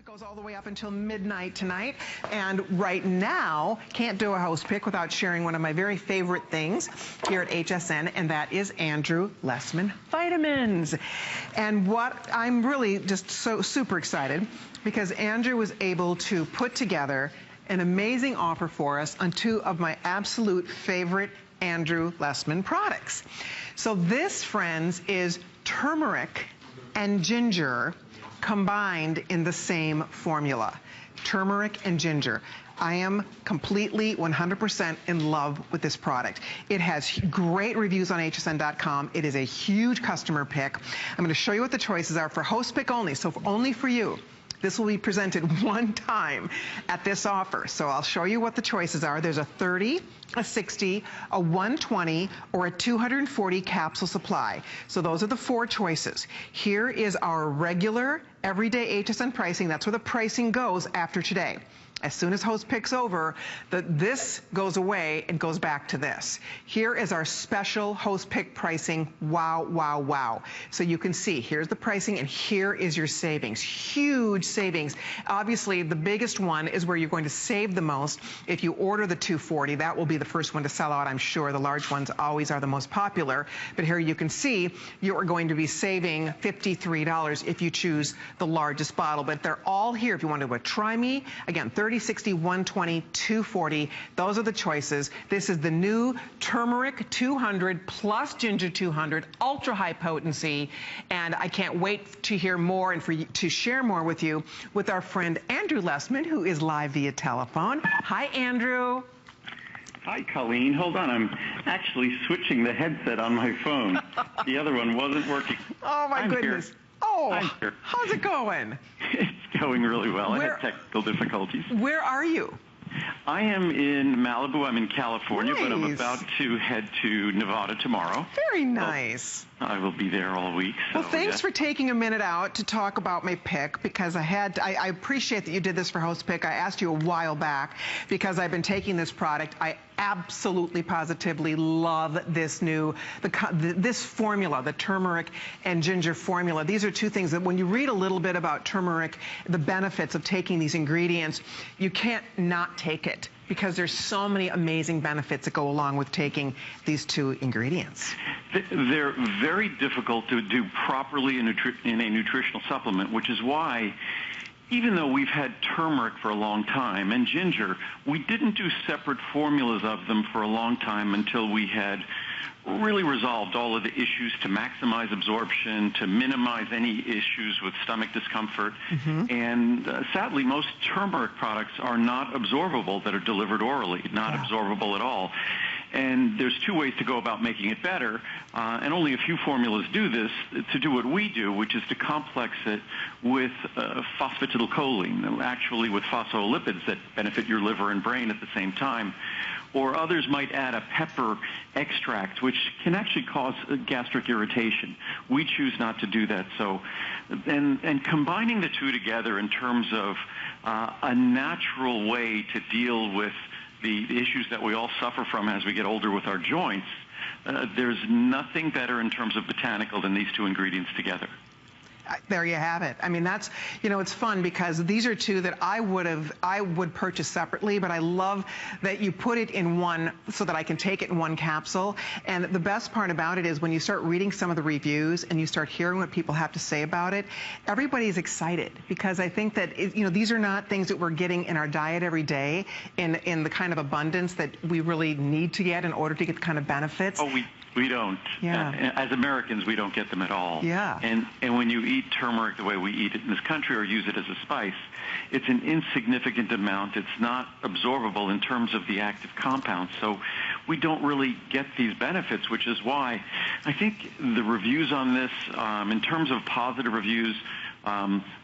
It goes all the way up until midnight tonight. And right now, can't do a host pick without sharing one of my very favorite things here at HSN, and that is Andrew Lessman vitamins. And what I'm really just so super excited because Andrew was able to put together an amazing offer for us on two of my absolute favorite Andrew Lessman products. So this, friends, is turmeric and ginger combined in the same formula. Turmeric and ginger. I am completely 100% in love with this product. It has great reviews on hsn.com. It is a huge customer pick. I'm going to show you what the choices are for host pick only, so only for you. This will be presented one time at this offer. So I'll show you what the choices are. There's a 30, a 60, a 120, or a 240 capsule supply. So those are the four choices. Here is our regular, everyday HSN pricing. That's where the pricing goes after today. As soon as host picks over, this goes away and goes back to this. Here is our special host pick pricing. Wow, wow, wow. So you can see, here's the pricing and here is your savings. Huge savings. Obviously, the biggest one is where you're going to save the most. If you order the 240, that will be the first one to sell out, I'm sure. The large ones always are the most popular. But here you can see you are going to be saving $53 if you choose the largest bottle. But they're all here if you want to try me. Again, 30, 60, 120, 240. Those are the choices. This is the new Turmeric 200 plus Ginger 200, ultra high potency. And I can't wait to hear more and for you to share more with you with our friend Andrew Lessman, who is live via telephone. Hi, Andrew. Hi, Colleen. Hold on. I'm actually switching the headset on my phone. The other one wasn't working. Oh, my goodness. Here. Oh, how's it going? It's going really well. I had technical difficulties. Where are you? I am in Malibu. I'm in California, nice. But I'm about to head to Nevada tomorrow. Very nice. So I will be there all week. So, well, thanks for taking a minute out to talk about my pick, because I appreciate that you did this for host pick. I asked you a while back because I've been taking this product. I absolutely positively love this this formula, the turmeric and ginger formula. These are two things that when you read a little bit about turmeric, the benefits of taking these ingredients, you can't not take it because there's so many amazing benefits that go along with taking these two ingredients. They're very difficult to do properly in a nutritional supplement, which is why even though we've had turmeric for a long time and ginger, we didn't do separate formulas of them for a long time until we had really resolved all of the issues to maximize absorption, to minimize any issues with stomach discomfort. And sadly, most turmeric products are not absorbable that are delivered orally, not absorbable at all. And there's two ways to go about making it better, and only a few formulas do this, to do what we do, which is to complex it with phosphatidylcholine, actually with phospholipids that benefit your liver and brain at the same time. Or others might add a pepper extract, which can actually cause gastric irritation. We choose not to do that. So, and combining the two together in terms of a natural way to deal with the issues that we all suffer from as we get older with our joints, there's nothing better in terms of botanical than these two ingredients together. There you have it. I mean, that's, you know, it's fun because these are two that I would purchase separately, but I love that you put it in one so that I can take it in one capsule. And the best part about it is when you start reading some of the reviews and you start hearing what people have to say about it, everybody's excited because I think that, you know, these are not things that we're getting in our diet every day in the kind of abundance that we really need to get in order to get the kind of benefits. Oh, we don't. Yeah. As Americans, we don't get them at all. Yeah. And when you eat turmeric the way we eat it in this country or use it as a spice, it's an insignificant amount. It's not absorbable in terms of the active compounds. So we don't really get these benefits, which is why I think the reviews on this, in terms of positive reviews,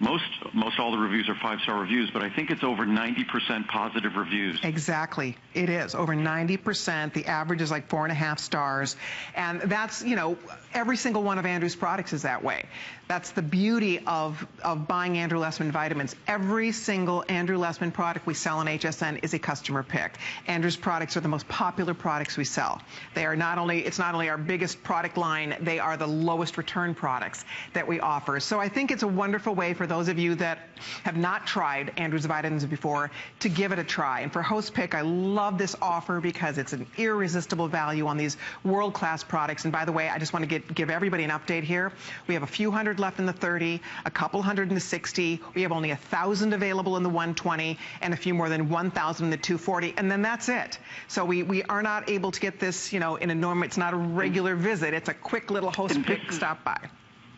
most all the reviews are 5-star reviews, but I think it's over 90% positive reviews. Exactly. It is over 90%. The average is like 4.5 stars. And that's, you know, every single one of Andrew's products is that way. That's the beauty of buying Andrew Lessman vitamins. Every single Andrew Lessman product we sell on HSN is a customer pick. Andrew's products are the most popular products we sell. They are not only, it's not only our biggest product line, they are the lowest return products that we offer. So I think it's a wonderful wonderful way for those of you that have not tried Andrew's vitamins before to give it a try. And for Host Pick, I love this offer because it's an irresistible value on these world-class products. And by the way, I just want to give everybody an update here. We have a few hundred left in the 30, a couple hundred in the 60. We have only 1,000 available in the 120 and a few more than 1,000 in the 240. And then that's it. So we are not able to get this, you know, in a normal, it's not a regular visit. It's a quick little Host Pick stop by.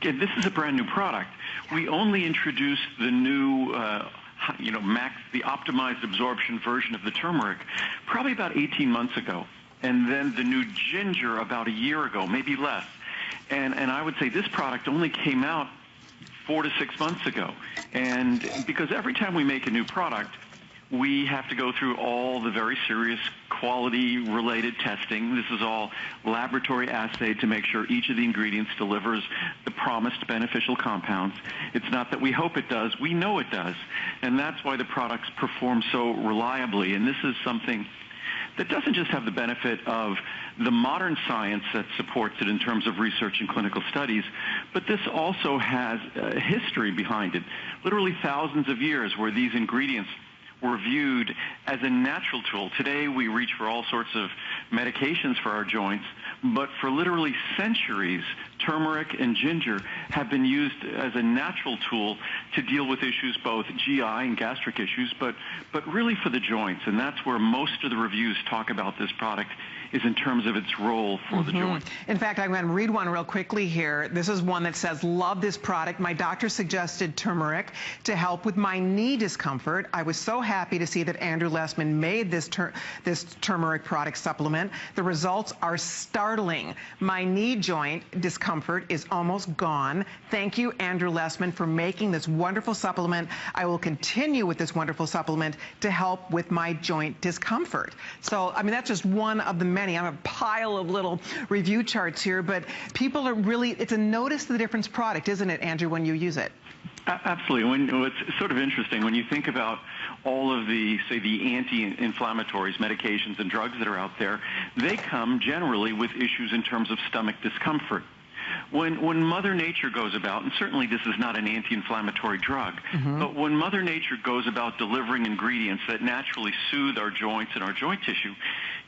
Yeah, this is a brand new product. We only introduced the new, the optimized absorption version of the turmeric probably about 18 months ago. And then the new ginger about a year ago, maybe less. And I would say this product only came out 4 to 6 months ago. And because every time we make a new product, we have to go through all the very serious quality-related testing. This is all laboratory assayed to make sure each of the ingredients delivers the promised beneficial compounds. It's not that we hope it does, we know it does. And that's why the products perform so reliably. And this is something that doesn't just have the benefit of the modern science that supports it in terms of research and clinical studies, but this also has a history behind it. Literally thousands of years where these ingredients were viewed as a natural tool. Today we reach for all sorts of medications for our joints, but for literally centuries, turmeric and ginger have been used as a natural tool to deal with issues, both GI and gastric issues, but really for the joints. And that's where most of the reviews talk about this product, is in terms of its role for the joint. In fact, I'm going to read one real quickly here. This is one that says, love this product. My doctor suggested turmeric to help with my knee discomfort. I was so happy to see that Andrew Lessman made this turmeric product supplement. The results are startling. My knee joint discomfort is almost gone. Thank you, Andrew Lessman, for making this wonderful supplement. I will continue with this wonderful supplement to help with my joint discomfort. So, I mean, that's just one of the many. I have a pile of little review charts here, but people are really, it's a notice the difference product, isn't it, Andrew, when you use it? Absolutely. It's sort of interesting when you think about all of the, say, the anti-inflammatories, medications, and drugs that are out there, they come generally with issues in terms of stomach discomfort. When Mother Nature goes about, and certainly this is not an anti-inflammatory drug, but when Mother Nature goes about delivering ingredients that naturally soothe our joints and our joint tissue,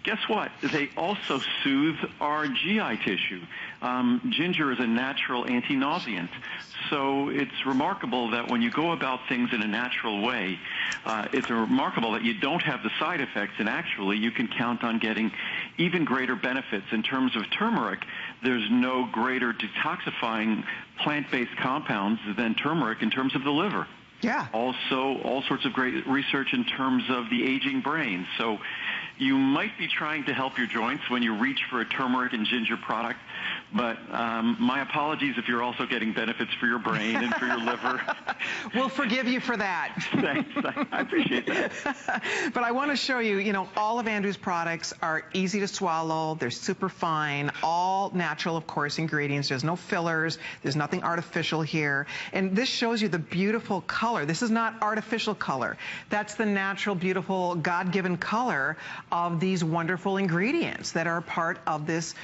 guess what? They also soothe our GI tissue. Ginger is a natural anti-nauseant. So it's remarkable that when you go about things in a natural way, it's remarkable that you don't have the side effects, and actually you can count on getting even greater benefits. In terms of turmeric, there's no greater detoxifying plant-based compounds than turmeric in terms of the liver. Yeah. Also, all sorts of great research in terms of the aging brain. So you might be trying to help your joints when you reach for a turmeric and ginger product, but my apologies if you're also getting benefits for your brain and for your liver. We'll forgive you for that. Thanks. I appreciate that. But I want to show you, you know, all of Andrew's products are easy to swallow. They're super fine, all natural, of course, ingredients. There's no fillers. There's nothing artificial here. And this shows you the beautiful color. This is not artificial color. That's the natural, beautiful, God-given color of these wonderful ingredients that are part of this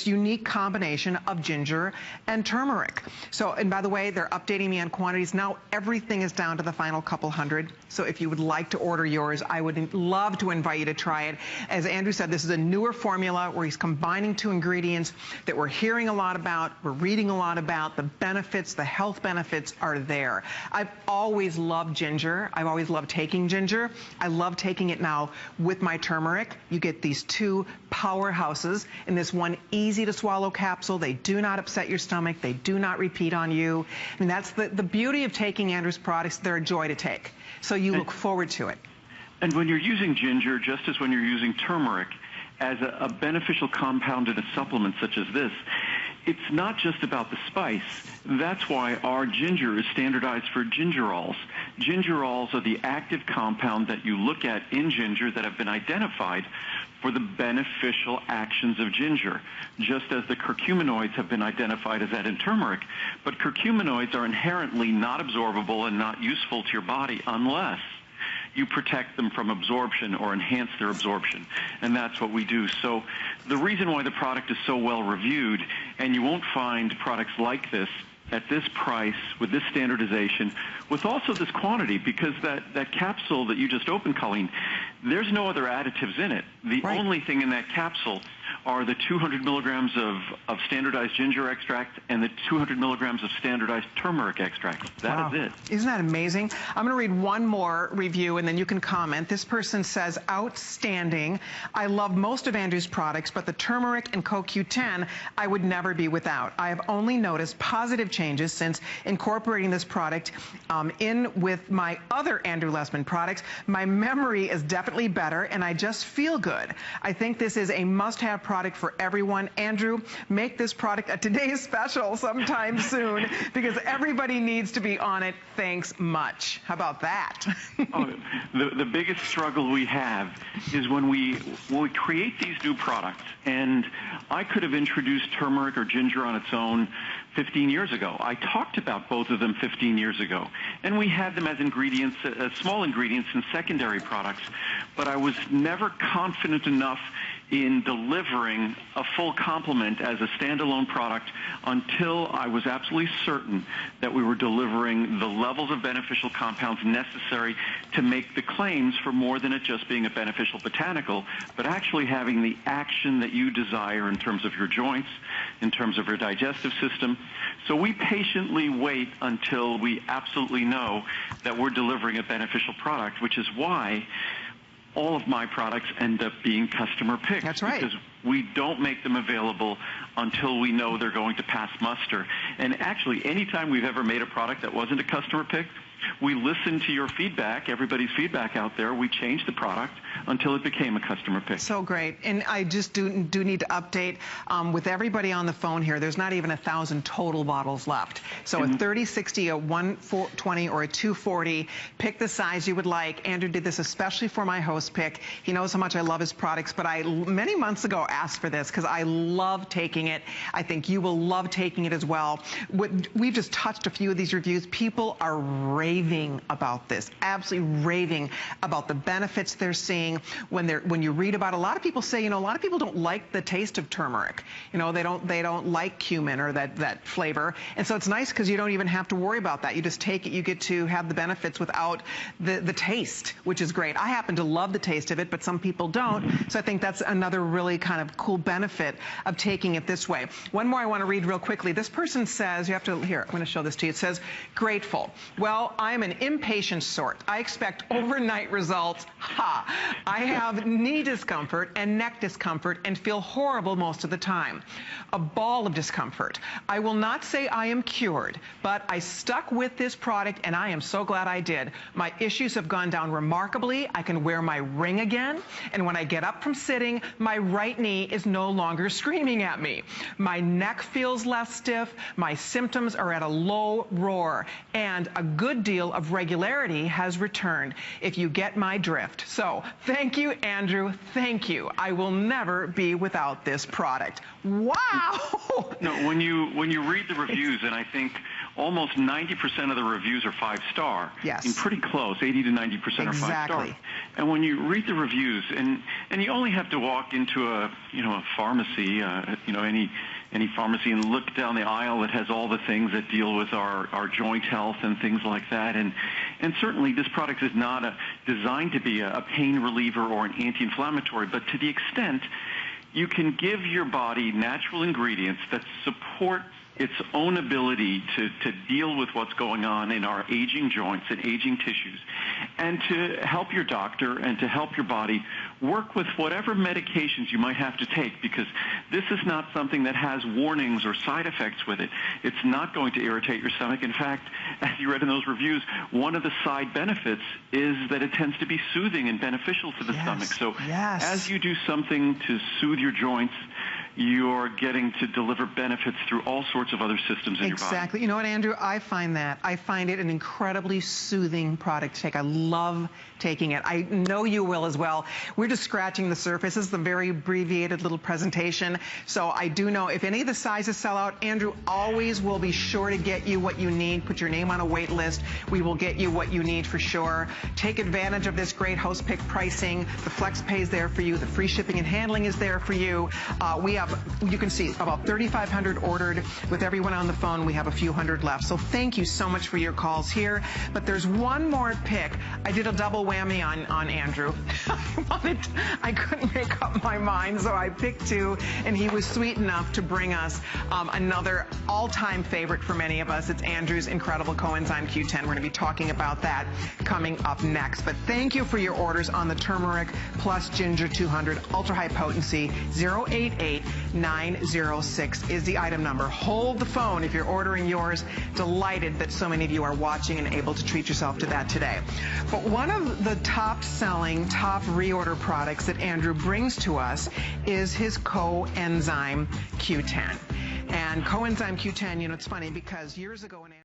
unique combination of ginger and turmeric. So, and by the way, they're updating me on quantities. Now everything is down to the final couple hundred. So if you would like to order yours, I would love to invite you to try it. As Andrew said, this is a newer formula where he's combining two ingredients that we're hearing a lot about, we're reading a lot about. The benefits, the health benefits are there. I've always loved ginger. I've always loved taking ginger. I love taking it now with my turmeric. You get these two powerhouses in this one easy to swallow capsule. They do not upset your stomach. They do not repeat on you. I mean, that's the beauty of taking Andrew's products. They're a joy to take. So you look forward to it. And when you're using ginger, just as when you're using turmeric, as a beneficial compound in a supplement such as this, it's not just about the spice. That's why our ginger is standardized for gingerols. Gingerols are the active compound that you look at in ginger that have been identified for the beneficial actions of ginger, just as the curcuminoids have been identified as that in turmeric. But curcuminoids are inherently not absorbable and not useful to your body unless you protect them from absorption or enhance their absorption. And that's what we do. So the reason why the product is so well reviewed, and you won't find products like this at this price, with this standardization, with also this quantity, because that capsule that you just opened, Colleen, there's no other additives in it. The only thing in that capsule are the 200 milligrams of standardized ginger extract and the 200 milligrams of standardized turmeric extract. That is it. Isn't that amazing? I'm going to read one more review and then you can comment. This person says, outstanding. I love most of Andrew's products, but the turmeric and CoQ10 I would never be without. I have only noticed positive changes since incorporating this product in with my other Andrew Lessman products. My memory is definitely better and I just feel good. I think this is a must-have product for everyone. Andrew, make this product a today's special sometime soon because everybody needs to be on it. Thanks much. How about that? The biggest struggle we have is when we create these new products, and I could have introduced turmeric or ginger on its own 15 years ago. I talked about both of them 15 years ago, and we had them as ingredients, small ingredients in secondary products, but I was never confident enough in delivering a full complement as a standalone product until I was absolutely certain that we were delivering the levels of beneficial compounds necessary to make the claims for more than it just being a beneficial botanical, but actually having the action that you desire in terms of your joints, in terms of your digestive system. So we patiently wait until we absolutely know that we're delivering a beneficial product, which is why all of my products end up being customer picked. That's right. Because we don't make them available until we know they're going to pass muster. And actually, anytime we've ever made a product that wasn't a customer pick, we listened to your feedback, everybody's feedback out there. We changed the product until it became a customer pick. So great. And I just do need to update with everybody on the phone here. There's not even 1,000 total bottles left. So a 30, 60, a 120, or a 240. Pick the size you would like. Andrew did this especially for my host pick. He knows how much I love his products, but I many months ago asked for this because I love taking it. I think you will love taking it as well. We've just touched a few of these reviews. People are raving about this, absolutely raving about the benefits they're seeing when you read about it. A lot of people say, a lot of people don't like the taste of turmeric. They don't like cumin or that flavor. And so it's nice because you don't even have to worry about that. You just take it, you get to have the benefits without the taste, which is great. I happen to love the taste of it, but some people don't. So I think that's another really kind of cool benefit of taking it this way. One more I want to read real quickly. This person says, here, I'm going to show this to you. It says, grateful. Well, I'm an impatient sort. I expect overnight results. Ha! I have knee discomfort and neck discomfort and feel horrible most of the time. A ball of discomfort. I will not say I am cured, but I stuck with this product and I am so glad I did. My issues have gone down remarkably. I can wear my ring again, and when I get up from sitting, my right knee is no longer screaming at me. My neck feels less stiff. My symptoms are at a low roar, and a good deal of regularity has returned, if you get my drift. So thank you, Andrew. Thank you. I will never be without this product. Wow! No, when you read the reviews, and I think almost 90% of the reviews are 5-star. Yes. And pretty close, 80 to 90% are 5-star. And when you read the reviews, and you only have to walk into a pharmacy, any pharmacy, and look down the aisle that has all the things that deal with our joint health and things like that. And certainly this product is not designed to be a pain reliever or an anti-inflammatory, but to the extent you can give your body natural ingredients that support its own ability to deal with what's going on in our aging joints and aging tissues, and to help your doctor and to help your body work with whatever medications you might have to take, because this is not something that has warnings or side effects with it. It's not going to irritate your stomach. In fact, as you read in those reviews, one of the side benefits is that it tends to be soothing and beneficial to the stomach. So as you do something to soothe your joints, you're getting to deliver benefits through all sorts of other systems in your body. Exactly. You know what, Andrew? I find it an incredibly soothing product to take. I love taking it. I know you will as well. We're just scratching the surface. This is a very abbreviated little presentation. So I do know if any of the sizes sell out, Andrew always will be sure to get you what you need. Put your name on a wait list. We will get you what you need for sure. Take advantage of this great host pick pricing. The flex pay is there for you. The free shipping and handling is there for you. We have have, you can see, about 3,500 ordered. With everyone on the phone, we have a few hundred left. So thank you so much for your calls here. But there's one more pick. I did a double whammy on Andrew. I couldn't make up my mind, so I picked two, and he was sweet enough to bring us another all-time favorite for many of us. It's Andrew's incredible coenzyme Q10. We're going to be talking about that coming up next. But thank you for your orders on the Turmeric plus Ginger 200 Ultra High Potency. 088906 is the item number. Hold the phone if you're ordering yours. Delighted that so many of you are watching and able to treat yourself to that today. But one of the top-selling, top reorder products that Andrew brings to us is his coenzyme Q10. And coenzyme Q10, you know, it's funny because years ago...